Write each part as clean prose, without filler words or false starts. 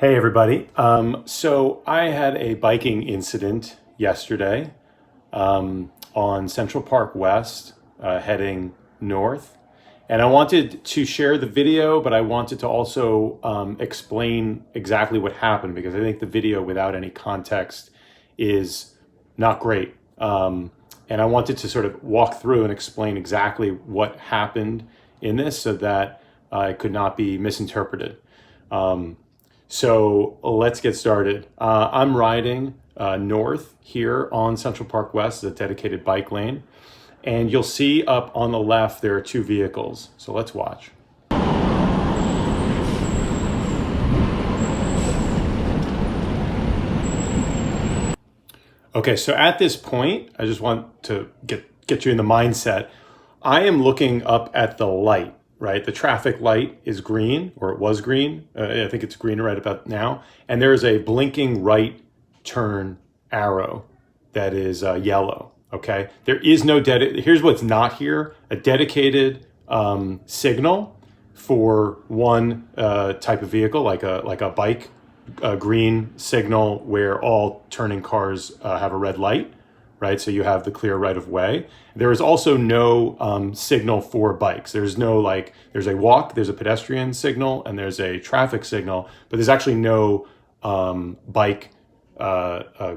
Hey everybody. So I had a biking incident yesterday on Central Park West, heading north. And I wanted to share the video, but I wanted to also explain exactly what happened because I think the video without any context is not great. And I wanted to sort of walk through and explain exactly what happened in this so that it could not be misinterpreted. So let's get started. I'm riding north here on Central Park West, a dedicated bike lane. And you'll see up on the left, there are two vehicles. So let's watch. Okay, so at this point, I just want to get you in the mindset. I am looking up at the light, right? The traffic light is green, or it was green. I think it's green right about now. And there is a blinking right turn arrow that is yellow, okay? There is no, here's what's not here, a dedicated signal for one type of vehicle, like a bike, a green signal where all turning cars have a red light, right? So you have the clear right of way. There is also no signal for bikes. There's no there's a walk, there's a pedestrian signal, and there's a traffic signal, but there's actually no bike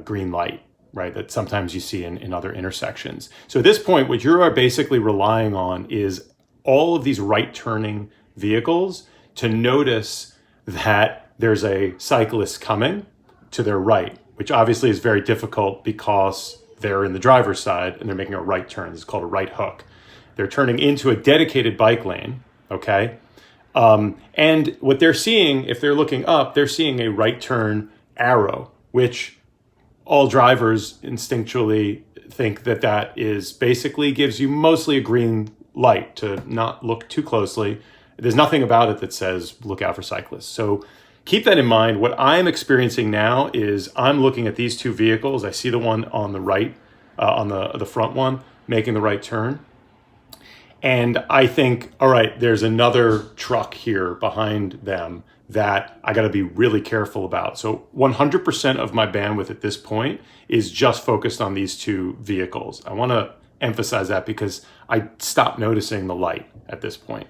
green light, right? That sometimes you see in other intersections. So at this point, what you are basically relying on is all of these right turning vehicles to notice that there's a cyclist coming to their right, which obviously is very difficult because they're in the driver's side and they're making a right turn. It's called a right hook. They're turning into a dedicated bike lane, okay? And what they're seeing, if they're looking up, they're seeing a right turn arrow, which all drivers instinctually think that that is basically gives you mostly a green light to not look too closely. There's nothing about it that says look out for cyclists. So keep that in mind. What I'm experiencing now is I'm looking at these two vehicles. I see the one on the right, on the front one, making the right turn. And I think, all right, there's another truck here behind them that I got to be really careful about. So 100% of my bandwidth at this point is just focused on these two vehicles. I want to emphasize that because I stopped noticing the light at this point.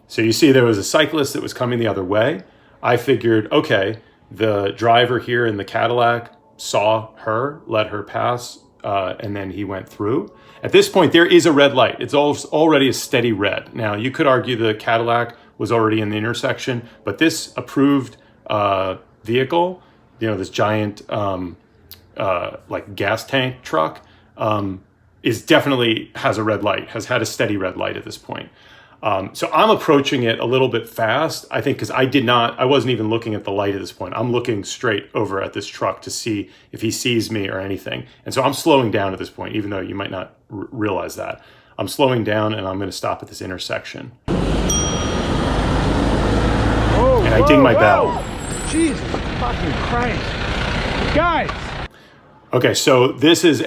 So you see there was a cyclist that was coming the other way. I figured, okay, the driver here in the Cadillac saw her, let her pass, and then he went through. At this point, there is a red light. It's already a steady red. Now, you could argue the Cadillac was already in the intersection, but this approved vehicle, this giant like gas tank truck, is definitely has a red light, has had a steady red light at this point. So I'm approaching it a little bit fast, I think, because I wasn't even looking at the light at this point. I'm looking straight over at this truck to see if he sees me or anything. And so I'm slowing down at this point, even though you might not realize that. I'm slowing down and I'm going to stop at this intersection. And I ding my bell. Jesus fucking Christ. Guys! Okay, so this is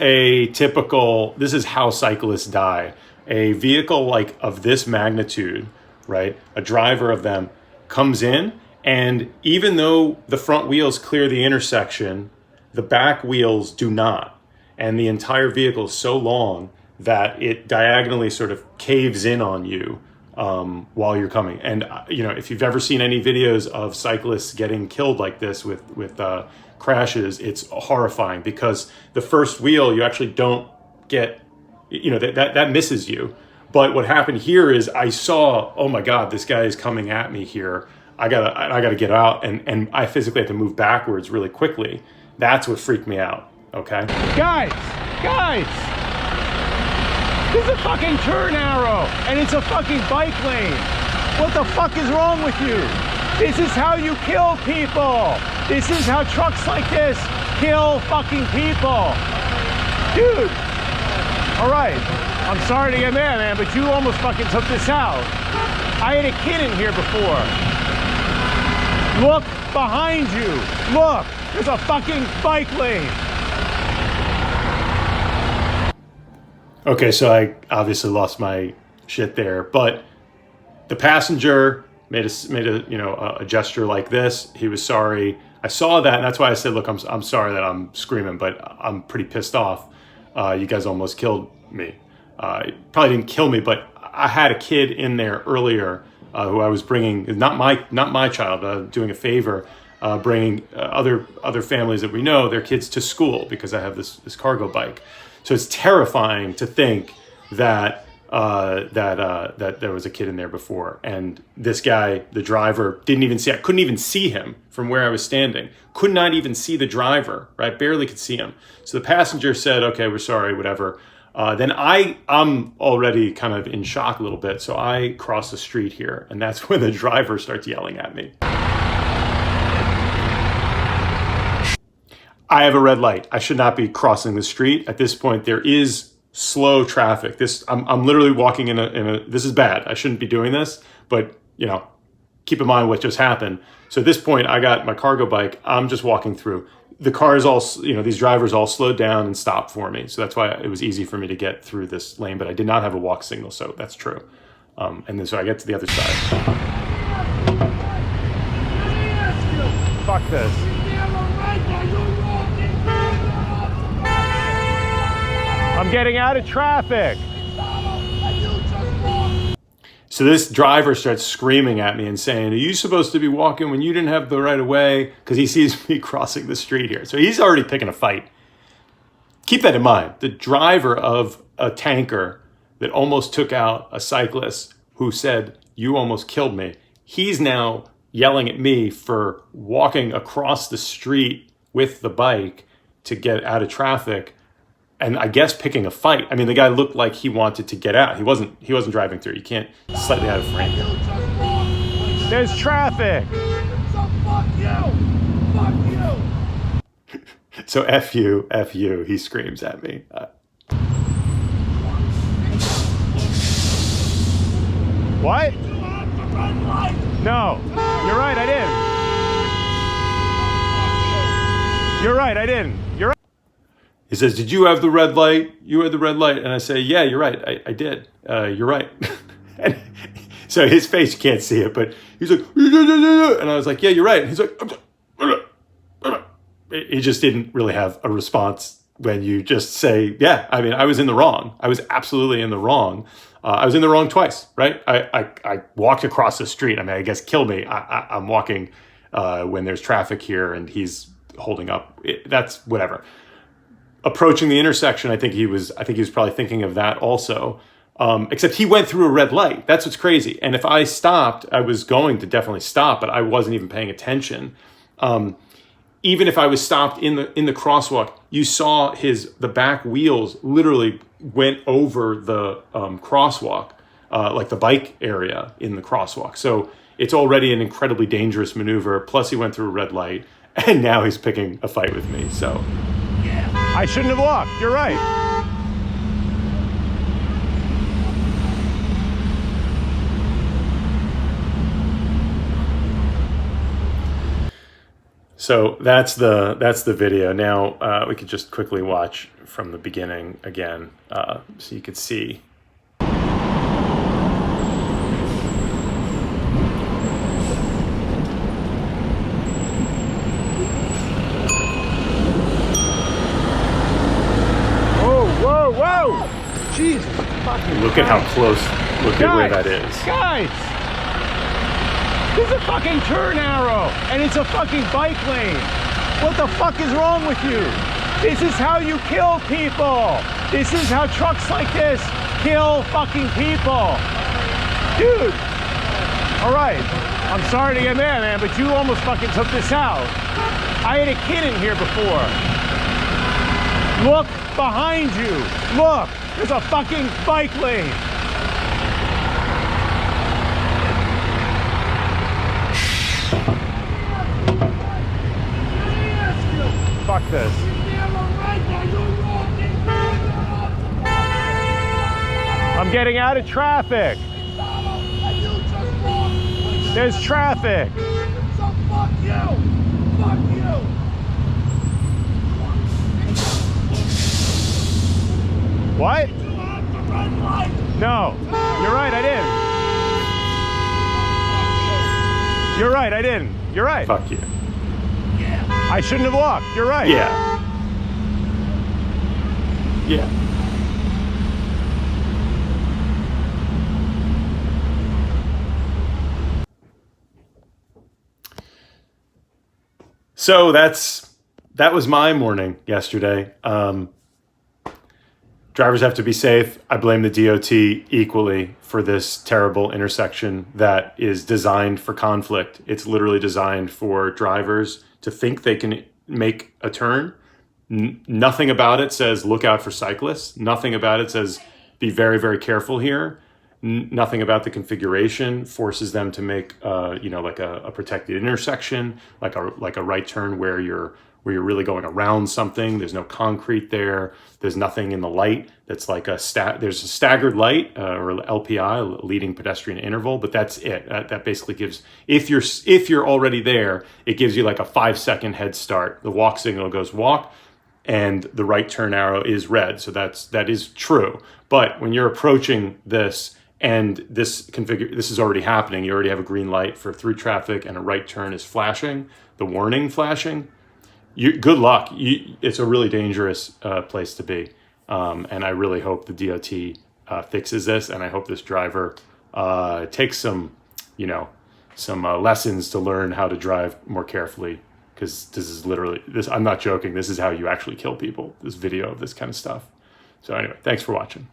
how cyclists die. A vehicle like of this magnitude, right? A driver of them comes in, and even though the front wheels clear the intersection, the back wheels do not. And the entire vehicle is so long that it diagonally sort of caves in on you while you're coming. And if you've ever seen any videos of cyclists getting killed like this with crashes, it's horrifying because the first wheel you actually don't get. That misses you. But what happened here is I saw, oh my God, this guy is coming at me here. I gotta get out, and I physically have to move backwards really quickly. That's what freaked me out. Okay. Guys, this is a fucking turn arrow, and it's a fucking bike lane. What the fuck is wrong with you? This is how you kill people. This is how trucks like this kill fucking people, dude. All right, I'm sorry to get mad, man, but you almost fucking took this out. I had a kid in here before. Look behind you. Look, there's a fucking bike lane. Okay, so I obviously lost my shit there, but the passenger made a you know a gesture like this. He was sorry. I saw that, and that's why I said, look, I'm sorry that I'm screaming, but I'm pretty pissed off. You guys almost killed me. Probably didn't kill me, but I had a kid in there earlier who I was bringing, not my child, doing a favor, bringing other families that we know, their kids to school because I have this cargo bike. So it's terrifying to think that that there was a kid in there before, and this guy, the driver, didn't even see. I couldn't even see him from where I was standing. Could not even see the driver. Right, barely could see him. So the passenger said, "Okay, we're sorry, whatever." Then I'm already kind of in shock a little bit, so I cross the street here, and that's when the driver starts yelling at me. I have a red light. I should not be crossing the street. At this point, there is slow traffic. I'm literally walking in a, this is bad. I shouldn't be doing this, but you know, keep in mind what just happened. So at this point, I got my cargo bike. I'm just walking through. The cars all, you know, these drivers all slowed down and stopped for me. So that's why it was easy for me to get through this lane, but I did not have a walk signal. So that's true. And then so I get to the other side. Fuck this. I'm getting out of traffic. So this driver starts screaming at me and saying, are you supposed to be walking when you didn't have the right of way? Because he sees me crossing the street here. So he's already picking a fight. Keep that in mind. The driver of a tanker that almost took out a cyclist who said, you almost killed me. He's now yelling at me for walking across the street with the bike to get out of traffic. And I guess picking a fight. I mean, the guy looked like he wanted to get out. He wasn't driving through. You can't slightly out of frame here. There's traffic. So fuck you. Fuck you. So F you, he screams at me. What? No. You're right, I didn't. You're right, I didn't. You're right. He says, did you have the red light? You had the red light. And I say, yeah, you're right. I did. You're right. And so his face, you can't see it, but he's like, and I was like, yeah, you're right. And he's like, he just didn't really have a response when you just say, yeah, I mean, I was in the wrong. I was absolutely in the wrong. I was in the wrong twice, right? I walked across the street. I mean, I guess kill me. I'm walking when there's traffic here and he's holding up. That's whatever. Approaching the intersection, I think he was probably thinking of that also. Except he went through a red light. That's what's crazy. And if I stopped, I was going to definitely stop, but I wasn't even paying attention. Even if I was stopped in the crosswalk, you saw the back wheels literally went over the crosswalk, like the bike area in the crosswalk. So it's already an incredibly dangerous maneuver. Plus he went through a red light, and now he's picking a fight with me. So. I shouldn't have walked. You're right. So that's the video. Now we could just quickly watch from the beginning again, so you could see. Whoa! Jesus fucking Look at how close, look at where that is. Guys! This is a fucking turn arrow, and it's a fucking bike lane. What the fuck is wrong with you? This is how you kill people. This is how trucks like this kill fucking people. Dude! Alright, I'm sorry to get mad, man, but you almost fucking took this out. I had a kid in here before. Look behind you. Look, there's a fucking bike lane. Fuck this. I'm getting out of traffic. There's traffic. So fuck you. Fuck you. What? No. You're right, I didn't. You're right, I didn't. You're right. Fuck you. I shouldn't have walked. You're right. Yeah. Yeah. So that was my morning yesterday. Drivers have to be safe. I blame the DOT equally for this terrible intersection that is designed for conflict. It's literally designed for drivers to think they can make a turn. Nothing about it says look out for cyclists. Nothing about it says be very, very careful here. Nothing about the configuration forces them to make, like a protected intersection, like a right turn where you're really going around something. There's no concrete there. There's nothing in the light that's like there's a staggered light or LPI, leading pedestrian interval, but that's it. That basically gives, if you're already there, it gives you like a 5-second head start. The walk signal goes walk, and the right turn arrow is red. So that is true. But when you're approaching this, and this is already happening, you already have a green light for through traffic and a right turn is flashing, the warning flashing, good luck. It's a really dangerous place to be. And I really hope the DOT fixes this, and I hope this driver takes some lessons to learn how to drive more carefully, because this is literally, I'm not joking, this is how you actually kill people, this video of this kind of stuff. So anyway, thanks for watching.